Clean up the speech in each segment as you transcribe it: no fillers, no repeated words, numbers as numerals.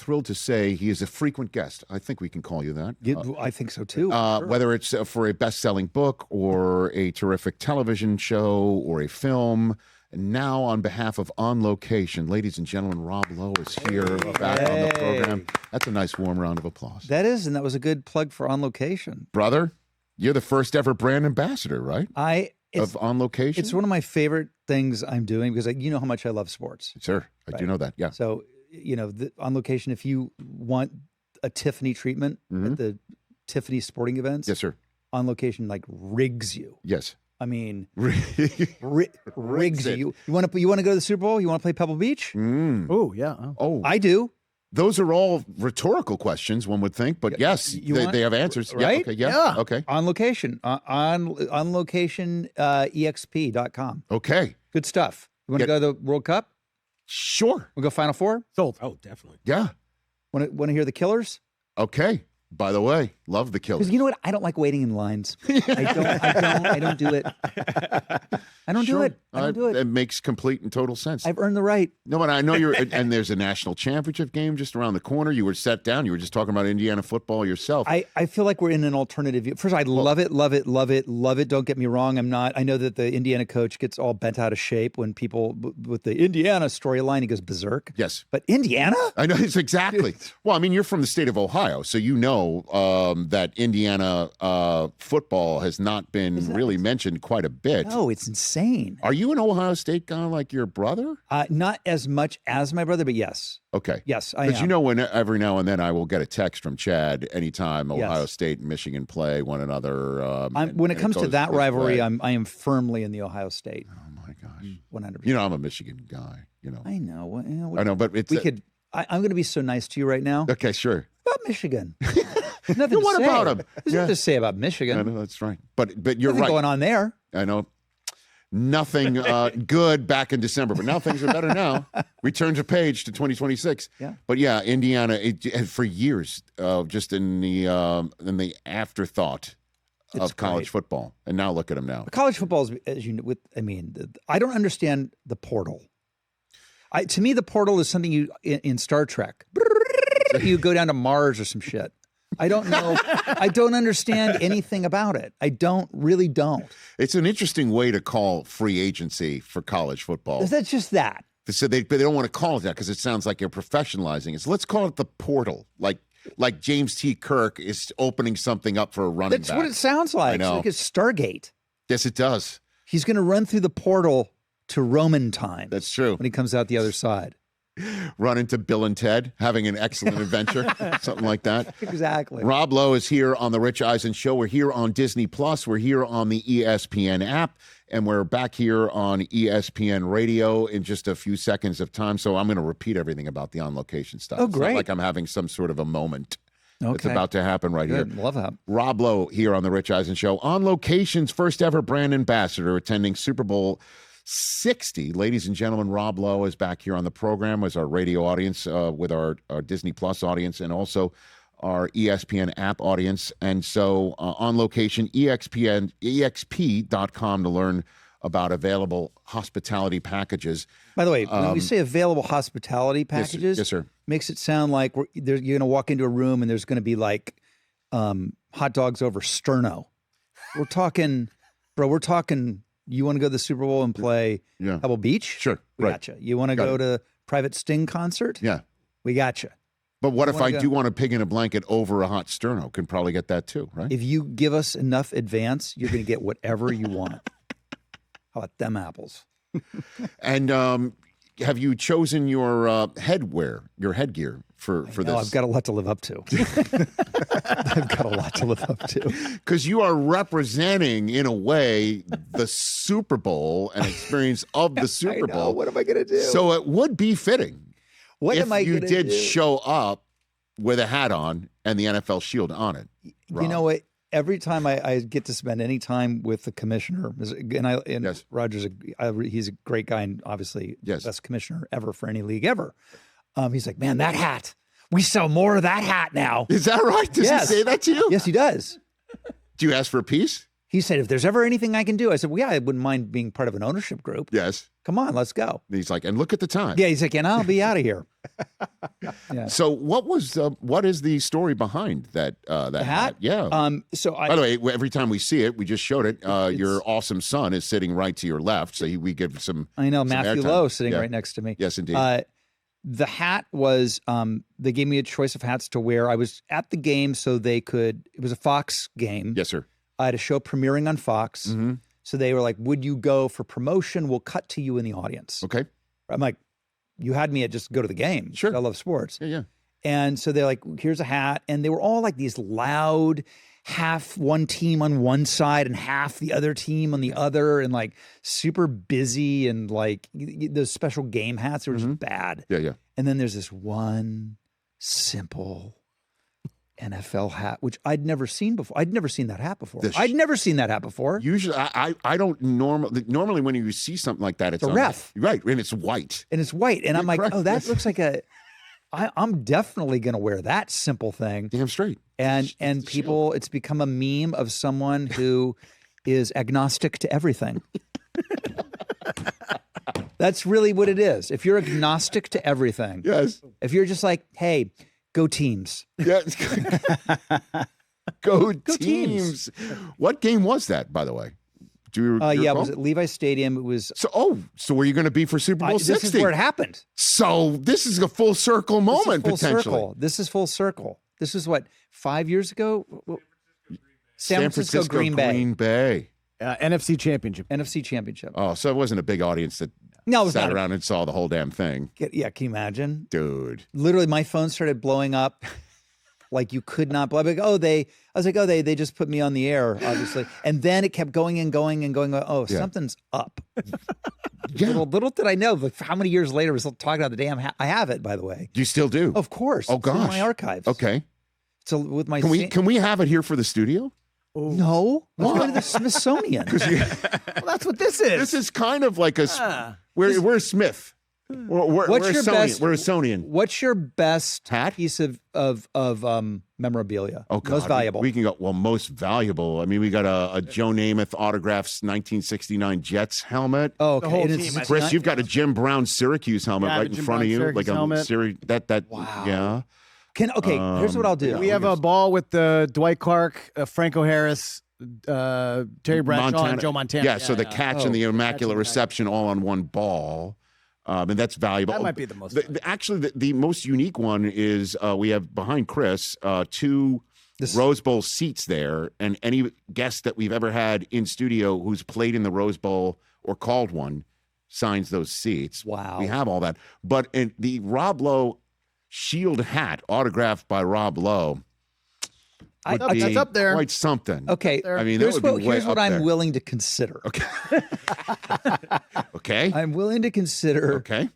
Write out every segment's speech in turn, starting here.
thrilled to say he is a frequent guest. I think we can call you that. I think so too. Sure. Whether it's for a best-selling book or a terrific television show or a film. And now, on behalf of On Location, ladies and gentlemen, Rob Lowe is here back on the program. That's a nice warm round of applause. That is, and that was a good plug for On Location. Brother, you're the first ever brand ambassador, right? Of On Location? It's one of my favorite things I'm doing because you know how much I love sports. Sure, I do know that, yeah. So, On Location, if you want a Tiffany treatment at the Tiffany sporting events. Yes, sir. On Location, rigs you. Yes. I mean, rigs you. You want to go to the Super Bowl? You want to play Pebble Beach? Oh, yeah. Oh, I do. Those are all rhetorical questions, one would think, but yes, they have answers. Right? Yeah, okay. On Location. On Location, exp.com. Okay. Good stuff. You want to go to the World Cup? Sure. We'll go Final Four? Sold. Oh, definitely. Yeah. Want to hear the Killers? Okay. By the way, love the Killers. Because you know what? I don't like waiting in lines. I don't do it. I don't do it. I don't do it. It makes complete and total sense. I've earned the right. No, but I know you're, and there's a national championship game just around the corner. You were set down. You were just talking about Indiana football yourself. I feel like we're in an alternative view. First, I love it. Don't get me wrong. I know that the Indiana coach gets all bent out of shape when people, with the Indiana storyline, he goes berserk. Yes. But Indiana? I know, it's exactly. Well, I mean, you're from the state of Ohio, so you know that Indiana football has not been really mentioned quite a bit. No, it's insane. Are you an Ohio State guy like your brother? Not as much as my brother, but yes. Okay. Yes, I am. Because when every now and then I will get a text from Chad anytime Ohio State and Michigan play one another. When it comes to that rivalry, I am firmly in the Ohio State. Oh my gosh. 100%. I'm a Michigan guy. I know. I know, but it's I'm going to be so nice to you right now. Okay, sure. About Michigan. Nothing what to say. about him? There's nothing to say about Michigan. I know, that's right. But you're nothing right. going on there. I know. Nothing good back in December, but now things are better now. Return to page to 2026. Yeah. But yeah, Indiana for years just in the afterthought of college football, and now look at them now. College football is, as you know, I don't understand the portal. To me, the portal is something you in Star Trek. You go down to Mars or some shit. I don't know. I don't understand anything about it. I really don't. It's an interesting way to call free agency for college football. Is that just that? So they don't want to call it that because it sounds like you're professionalizing it. So let's call it the portal, like James T. Kirk is opening something up for a running back. That's what it sounds like. I know. It's like a Stargate. Yes, it does. He's going to run through the portal to Roman time. That's true. When he comes out the other side. Run into Bill and Ted having an excellent adventure, something like that. Exactly. Rob Lowe is here on the Rich Eisen Show. We're here on Disney Plus. We're here on the ESPN app, and we're back here on ESPN Radio in just a few seconds of time. So I'm going to repeat everything about the On Location stuff. Oh, It's great! not like I'm having some sort of a moment. Okay. It's about to happen right Good. here. Love that. Rob Lowe here on the Rich Eisen Show. On Location's first ever brand ambassador attending Super Bowl 60. Ladies and gentlemen, Rob Lowe is back here on the program as our radio audience with our Disney Plus audience and also our ESPN app audience. And so On Location, exp.com to learn about available hospitality packages. By the way, when we say available hospitality packages, yes, sir. Makes it sound like you're going to walk into a room and there's going to be like hot dogs over sterno. We're talking, you want to go to the Super Bowl and play Pebble Beach? Sure. We got you. You want to go to Private Sting concert? Yeah. We got you. But what if I do want a pig in a blanket over a hot sterno? Can probably get that too, right? If you give us enough advance, you're going to get whatever you want. How about them apples? And have you chosen your headgear for this? I've got a lot to live up to. Because you are representing, in a way, the Super Bowl and experience of the Super Bowl. What am I going to do? So it would be fitting if you did do? show up with a hat on and the NFL shield on it. Rob. You know what? Every time I get to spend any time with the commissioner, and Roger's he's a great guy and obviously best commissioner ever for any league ever. He's like, man, that hat. We sell more of that hat now. Is that right? Does he say that to you? Yes, he does. Do you ask for a piece? He said, if there's ever anything I can do, I said, well, yeah, I wouldn't mind being part of an ownership group. Yes. Come on, let's go. And he's like, and look at the time. Yeah, he's like, and I'll be out of here. Yeah. So what is the story behind that hat? Yeah. By the way, every time we see it, we just showed it. Your awesome son is sitting right to your left, so we give some. I know some Matthew airtime. Lowe sitting right next to me. Yes, indeed. The hat was, they gave me a choice of hats to wear. I was at the game so it was a Fox game. Yes, sir. I had a show premiering on Fox. Mm-hmm. So they were like, would you go for promotion? We'll cut to you in the audience. Okay. I'm like, you had me at just go to the game. Sure. I love sports. Yeah. And so they're like, here's a hat. And they were all like these loud, half one team on one side and half the other team on the other, and like super busy, and like those special game hats were just bad. Yeah. And then there's this one simple NFL hat, which I'd never seen before. I'd never seen that hat before. Usually, I don't normally when you see something like that, it's a ref. Right, and it's white. And I'm like, correct. oh, that looks like I'm definitely going to wear that simple thing. Damn straight. And people, it's become a meme of someone who is agnostic to everything. That's really what it is. If you're agnostic to everything. Yes. If you're just like, hey, go teams. Yes. Go teams. What game was that, by the way? Do you Yeah, recall? it was at Levi Stadium. It was. So were you going to be for Super Bowl 60? This is where it happened. So this is a full circle moment, potentially. This is full circle. This is what, 5 years ago? San Francisco Green Bay. NFC Championship. NFC Championship. Oh, so it wasn't a big audience that No, it was sat not. around and saw the whole damn thing. Yeah, can you imagine? Dude. Literally, my phone started blowing up. Like you could not blow. I was like, they just put me on the air, obviously. And then it kept going and going and going. Oh, something's up. Yeah. Little did I know, like how many years later we're still talking about the damn hat. I have it, by the way. You still do? Of course. Oh, It's in gosh. my archives. Okay. So with my Can we have it here for the studio? No. Let's go to the Smithsonian. Well, that's what this is. This is kind of like we're Smith. We're Sonian. What's your best Hat? piece of memorabilia? Oh, God. Most valuable. We can go, most valuable. I mean, we got a Joe Namath autographs 1969 Jets helmet. Oh, The okay. whole And team, I Chris, you've got a Jim Brown Syracuse helmet Yeah, right in Jim front Brown of you. Syracuse Like a helmet. that Wow. yeah. Here's what I'll do. We have a ball with Dwight Clark, Franco Harris, Terry Bradshaw, and Joe Montana. Yeah, so the catch and the immaculate reception all on one ball. And that's valuable. That might be the most. Actually, the most unique one is we have behind Chris two Rose Bowl seats there, and any guest that we've ever had in studio who's played in the Rose Bowl or called one signs those seats. Wow. We have all that. But in the Rob Lowe shield hat autographed by Rob Lowe would be that's up there. quite something. Okay. I mean, that here's would be way here's what up I'm there. willing to consider. Okay. Okay. I'm willing to consider. Okay.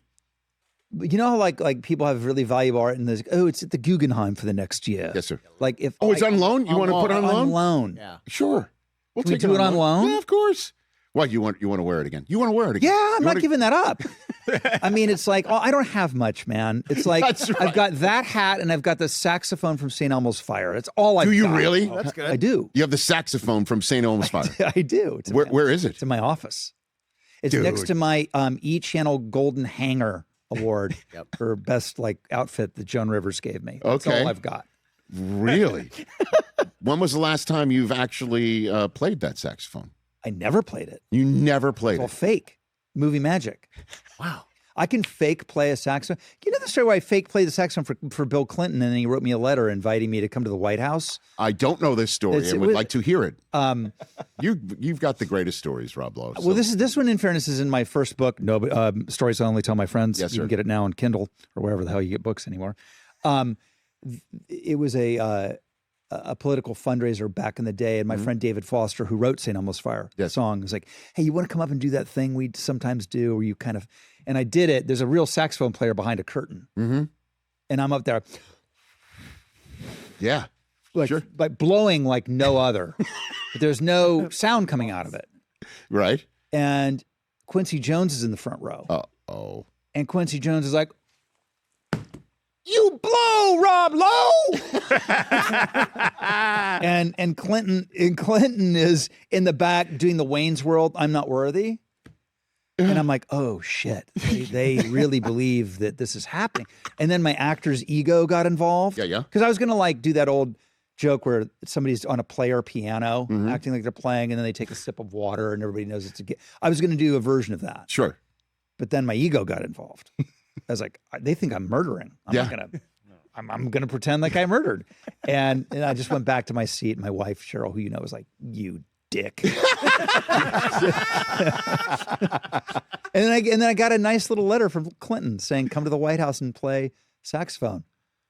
You know how like people have really valuable art and there's it's at the Guggenheim for the next year. Yes, sir. Like if Oh, it's on loan? You want to put it on loan? On loan. Yeah. Sure. We'll Can we take do it on loan? Yeah, of course. What, you want to wear it again? You want to wear it again? Yeah, I'm You not wanna- giving that up. I mean, it's like, I don't have much, man. It's like, That's right. I've got that hat and I've got the saxophone from St. Elmo's Fire. That's all I've got. Do you really? Oh, that's good. I do. You have the saxophone from St. Elmo's Fire. I do. It's in Where is it? It's in my office. It's Dude. next to my E-Channel Golden Hanger Award for best outfit that Joan Rivers gave me. That's Okay. all I've got. Really? When was the last time you've actually played that saxophone? I never played it. You never played It's all it. fake. Movie magic. Wow. I can fake play a saxophone. You know the story where I fake played the saxophone for Bill Clinton and then he wrote me a letter inviting me to come to the White House? I don't know this story. It's- I it would was- like to hear it. You've got the greatest stories, Rob Lowe. Well, this one, in fairness, is in my first book. No, stories I only tell my friends. Yes, you can sir. get it now on Kindle or wherever the hell you get books anymore. It was a political fundraiser back in the day, and my friend David Foster, who wrote St. Elmo's Fire, Yes. song, was like, "Hey, you want to come up and do that thing we sometimes do, where you kind of?" And I did it. There's a real saxophone player behind a curtain, and I'm up there, Yeah. Sure. like blowing like no other. But there's no sound coming out of it. Right. And Quincy Jones is in the front row. Oh. And Quincy Jones is like, "You blow, Rob Lowe." and Clinton is in the back doing the Wayne's World, I'm not worthy. And I'm like, oh shit, they really believe that this is happening. And then my actor's ego got involved. Yeah. Because I was gonna like do that old joke where somebody's on a player piano acting like they're playing, and then they take a sip of water and everybody knows it's a gift. I was gonna do a version of that. Sure. But then my ego got involved. I was like, they think I'm murdering. I'm gonna pretend like I murdered. And I just went back to my seat. My wife, Cheryl, who you know, was like, you dick. And then I got a nice little letter from Clinton saying, come to the White House and play saxophone.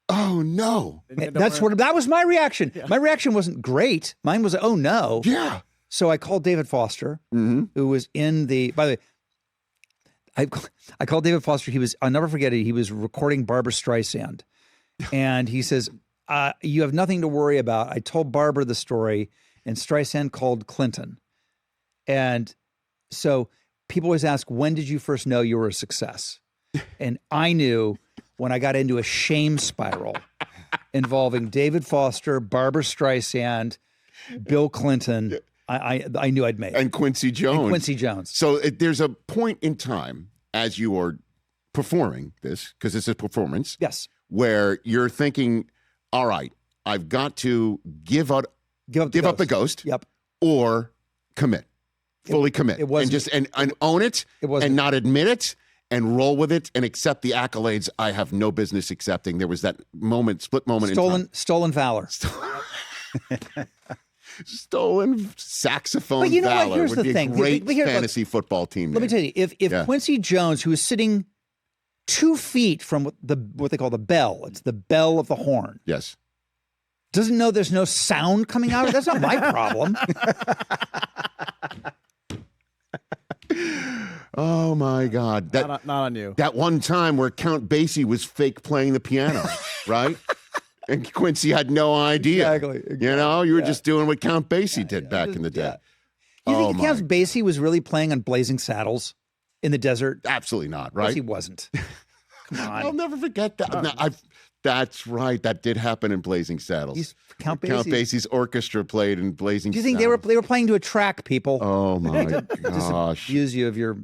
Oh no. That was my reaction. Yeah. My reaction wasn't great. Mine was, oh no. Yeah. So I called David Foster, who was by the way, I called David Foster. I'll never forget it. He was recording Barbra Streisand. And he says, you have nothing to worry about. I told Barbara the story, and Streisand called Clinton. And so people always ask, when did you first know you were a success? And I knew when I got into a shame spiral involving David Foster, Barbra Streisand, Bill Clinton. I knew I'd made it. And Quincy Jones. So there's a point in time as you are performing this, because it's a performance. Yes. Where you're thinking, all right, I've got to give up the ghost. Yep. Or commit. Fully commit. It wasn't, and own it. It wasn't, and not admit it and roll with it and accept the accolades I have no business accepting. There was that split moment in time. Stolen valor. Stolen saxophone but you know valor what? Here's would the be thing. a great fantasy football team. Let me tell you, if Quincy Jones, who is sitting 2 feet from what they call the bell, it's the bell of the horn. Yes. Doesn't know there's no sound coming out. That's not my problem. Oh my God! Not on you. That one time where Count Basie was fake playing the piano, right? And Quincy had no idea. Exactly. You know, you were just doing what Count Basie did back in the day. You think Count Basie was really playing on Blazing Saddles in the desert? Absolutely not, right? Of course he wasn't. Come on. I'll never forget that. That's right. That did happen in Blazing Saddles. Count Basie's orchestra played in Blazing Saddles. Do you think they were playing to a track, people? Oh my gosh! Use you of your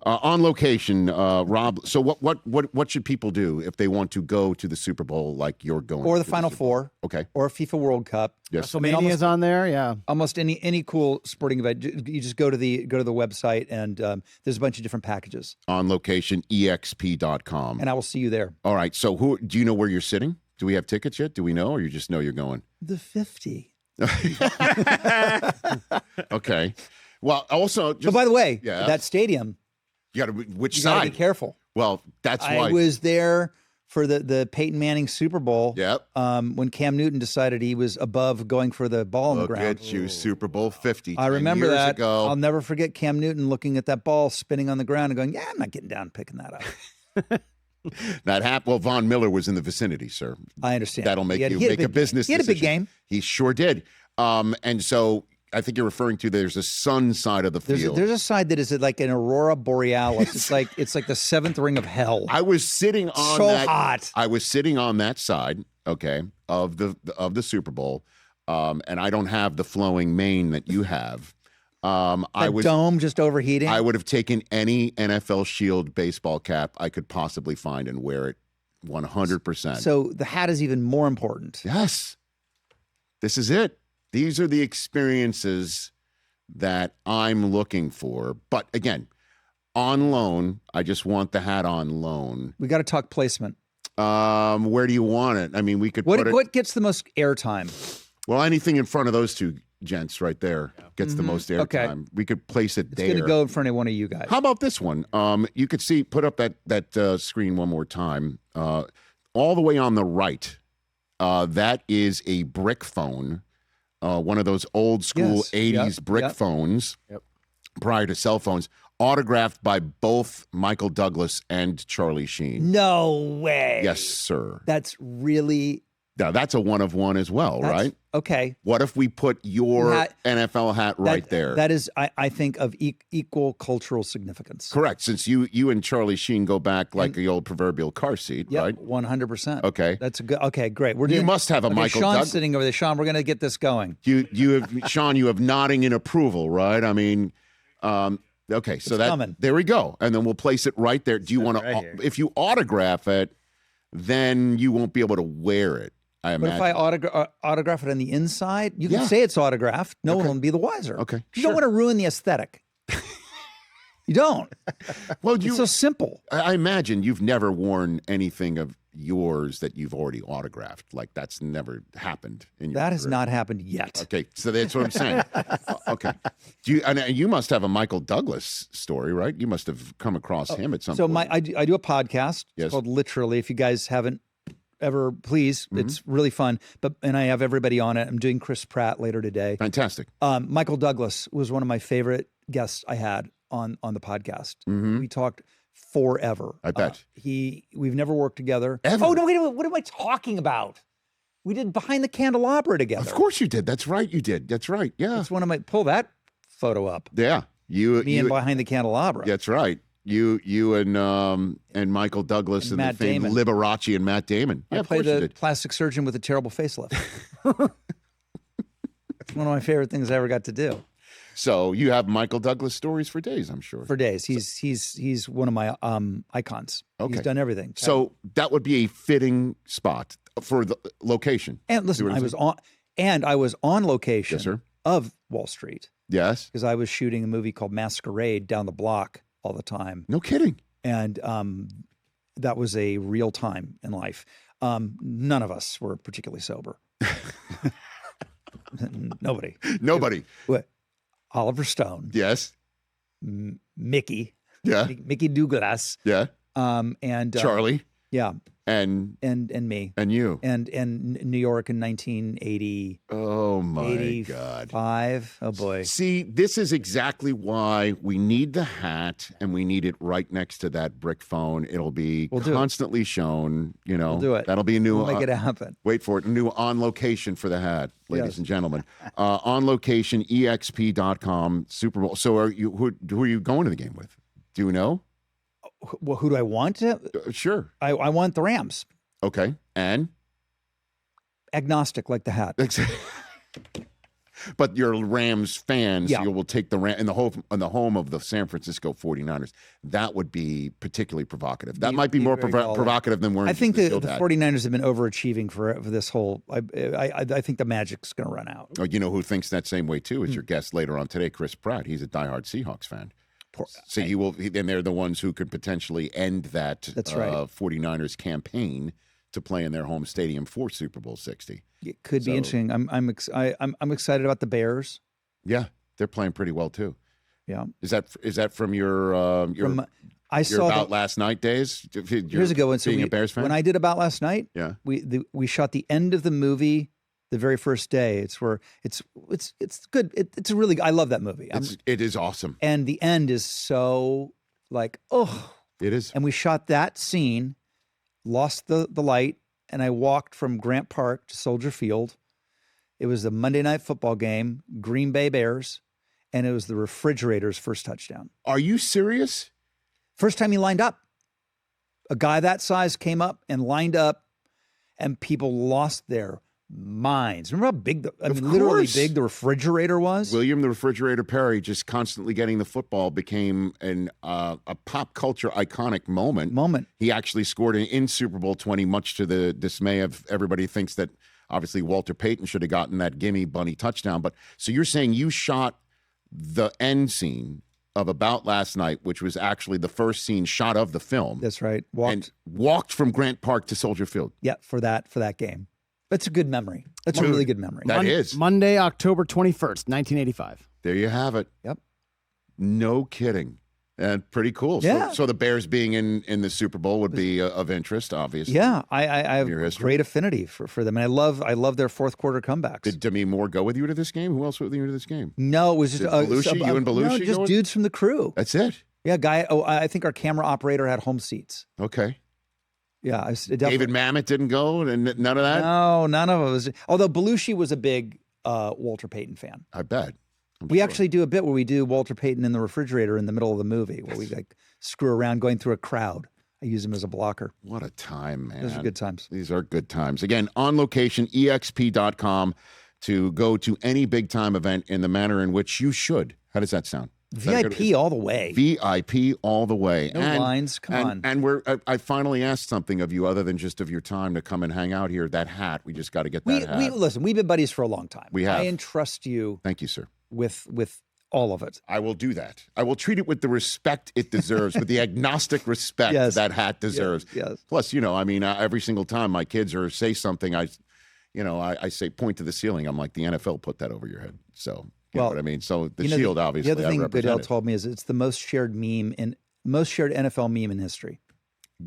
on location, Rob. So what should people do if they want to go to the Super Bowl like you're going, or the Final Four? Okay, or a FIFA World Cup? Yes, WrestleMania is on there. Yeah, almost any cool sporting event. You just go to the website, and there's a bunch of different packages. On location, exp.com, and I will see you there. All right. So who do you know where you're sitting? Do we have tickets yet? Do we know, or you just know you're going? The 50. Okay. Well, also, but by the way, that stadium. You got to which you side? Gotta be careful. Well, that's why I was there for the Peyton Manning Super Bowl. Yep. When Cam Newton decided he was above going for the ball on the ground. Look at you, Super Bowl 50. I remember years that. Ago. I'll never forget Cam Newton looking at that ball spinning on the ground and going, "Yeah, I'm not getting down and picking that up." That happened. Well, Von Miller was in the vicinity, sir. I understand. That'll make you make a business decision. He had a big game. He sure did. And so I think you're referring to there's a sun side of the field. There's a side that is like an aurora borealis. It's like the seventh ring of hell. I was sitting on hot. I was sitting on that side, okay, of the Super Bowl, and I don't have the flowing mane that you have. Dome just overheating. I would have taken any NFL Shield baseball cap I could possibly find and wear it 100%. So the hat is even more important. Yes. This is it. These are the experiences that I'm looking for. But again, on loan, I just want the hat on loan. We got to talk placement. Where do you want it? I mean, we could put it... What gets the most airtime? Well, anything in front of those two gents right there gets the most airtime. Okay. We could place it there. It's going to go in front of one of you guys. How about this one? You could see, put up that screen one more time. All the way on the right, that is a brick phone, one of those old school 80s brick phones prior to cell phones, autographed by both Michael Douglas and Charlie Sheen. No way. Yes, sir. That's really... Now, that's a one of one as well, right? Okay. What if we put your Hat- NFL hat right there? That is, I think, of equal cultural significance. Correct. Since you and Charlie Sheen go back like the old proverbial car seat, Yep, right? 100%. Okay. That's a good. Okay, great. You must have a Michael Sean's Douglas. sitting over there. Sean, we're going to get this going. You have Sean. You have nodding in approval, right? I mean, okay. So there we go, and then we'll place it right there. Do you want to? If you autograph it, then you won't be able to wear it. I imagine. But if I autograph it on the inside, you can say it's autographed. No one will be the wiser. Okay, you don't want to ruin the aesthetic. You don't. Well, it's so simple. I imagine you've never worn anything of yours that you've already autographed. Like that's never happened in your That has career. not happened yet. Okay, so that's what I'm saying. Okay, you must have a Michael Douglas story, right? You must have come across him at some point. I do a podcast called Literally. If you guys haven't ever, please, it's really fun. And I have everybody on it. I'm doing Chris Pratt later today. Fantastic. Michael Douglas was one of my favorite guests I had on the podcast. We talked forever. I bet. We've never worked together. Ever? Oh no, wait, what am I talking about? We did Behind the Candelabra together. Of course you did. That's right. You did. That's right. Yeah. That's one of my. Pull that photo up. Yeah. Me and Behind the Candelabra. That's right. You and Michael Douglas and Matt the famed Damon. Liberace and Matt Damon. Yeah, I of course played you a did. plastic surgeon with a terrible facelift. It's one of my favorite things I ever got to do. So you have Michael Douglas stories for days, I'm sure. For days. He's one of my icons. Okay. He's done everything. So that would be a fitting spot for the location. And listen, I was on location Yes, sir. of Wall Street Yes. because I was shooting a movie called Masquerade down the block all the time. No kidding. And that was a real time in life. None of us were particularly sober. Nobody. What? Oliver Stone. Yes. Mickey. Yeah. Mickey Douglas. Yeah. And Charlie. Yeah. And me. And you. And New York in 1980. Oh my 85. God. Oh boy. See, this is exactly why we need the hat and we need it right next to that brick phone. It'll be constantly shown, you know. We'll do it. That'll be a new We'll make it happen. Wait for it. A new on location for the hat, ladies and gentlemen. On location, exp.com, Super Bowl. So who are you going to the game with? Do you know? Well, who do I want to? Sure. I want the Rams. Okay. And? Agnostic, like the hat. But you're Rams fans, Yeah. you will take the Ram in the home of the San Francisco 49ers. That would be particularly provocative. That might be more provocative than wearing. I think the hat. 49ers have been overachieving for this whole. I think the magic's going to run out. Oh, you know who thinks that same way too? Is your guest later on today, Chris Pratt. He's a diehard Seahawks fan. So and they're the ones who could potentially end that 49ers campaign to play in their home stadium for Super Bowl 60. It could be interesting. I'm excited about the Bears. Yeah, they're playing pretty well too. Yeah. Is that from your About Last Night days? Years ago, when being a Bears fan, when I did About Last Night, we shot the end of the movie the very first day. It's good. It's really, I love that movie. It is awesome. And the end is so like, it is. And we shot that scene, lost the light, and I walked from Grant Park to Soldier Field. It was the Monday Night Football game, Green Bay Bears, and it was the Refrigerator's first touchdown. Are you serious? First time he lined up. A guy that size came up and lined up, and people lost their minds. Remember how big literally big the Refrigerator was? William the Refrigerator Perry just constantly getting the football became a pop culture iconic moment. He actually scored in Super Bowl 20, much to the dismay of everybody. Thinks that obviously Walter Payton should have gotten that gimme bunny touchdown. But so you're saying you shot the end scene of About Last Night, which was actually the first scene shot of the film. That's right. Walked from Grant Park to Soldier Field. Yeah, for that game. That's a good memory. That's a really good memory. That is. Monday, October 21st, 1985. There you have it. Yep. No kidding. And pretty cool. Yeah. So the Bears being in the Super Bowl would be of interest, obviously. Yeah, I have great affinity for them, and I love their fourth quarter comebacks. Did Demi Moore go with you to this game? Who else went with you to this game? No, it was just Belushi. You and Belushi. No, just going? dudes from the crew. That's it. Yeah, guy. Oh, I think our camera operator had home seats. Okay. Yeah, definitely. David Mamet didn't go, and none of that. No, none of it was. Although Belushi was a big Walter Payton fan. I bet. We actually do a bit where we do Walter Payton in the refrigerator in the middle of the movie, where we like screw around going through a crowd. I use him as a blocker. What a time, man. Those are good times. These are good times. Again, On Location, exp.com to go to any big time event in the manner in which you should. How does that sound? VIP all the way. VIP all the way. No lines. Come on. And I finally asked something of you other than just of your time to come and hang out here. That hat, we just got to get that hat. Listen, we've been buddies for a long time. We have. I entrust you. Thank you, sir. With all of it. I will do that. I will treat it with the respect it deserves, with the agnostic respect that hat deserves. Yes. Plus, I mean, every single time my kids say something, I say point to the ceiling. I'm like, the NFL put that over your head. So, you know what I mean? So the shield, obviously, the other thing Goodell it. told me is it's the most shared NFL meme in history.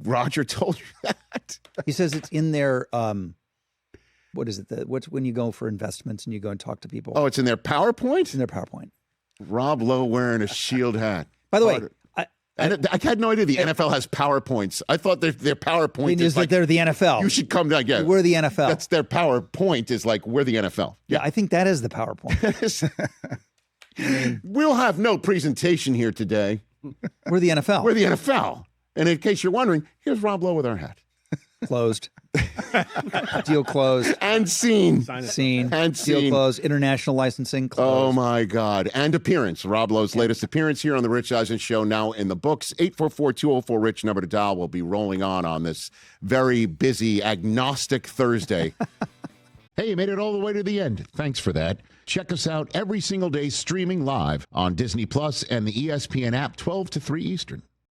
Roger told you that? He says it's in their, what is it? What's when you go for investments and you go and talk to people? Oh, it's in their PowerPoint? It's in their PowerPoint. Rob Lowe wearing a shield hat. By the way, I had no idea the NFL has PowerPoints. I thought their PowerPoint is like, they're the NFL. You should come down. Yeah, we're the NFL. That's their PowerPoint is like, we're the NFL. Yeah, I think that is the PowerPoint. We'll have no presentation here today. We're the NFL. We're the NFL. And in case you're wondering, here's Rob Lowe with our hat. Closed. Deal closed. And scene. Scene. And deal scene. closed. International licensing closed. Oh, my God. And appearance. Rob Lowe's latest appearance here on The Rich Eisen Show, now in the books. 844-204-RICH, number to dial. Will be rolling on this very busy agnostic Thursday. Hey, you made it all the way to the end. Thanks for that. Check us out every single day streaming live on Disney Plus and the ESPN app 12 to 3 Eastern.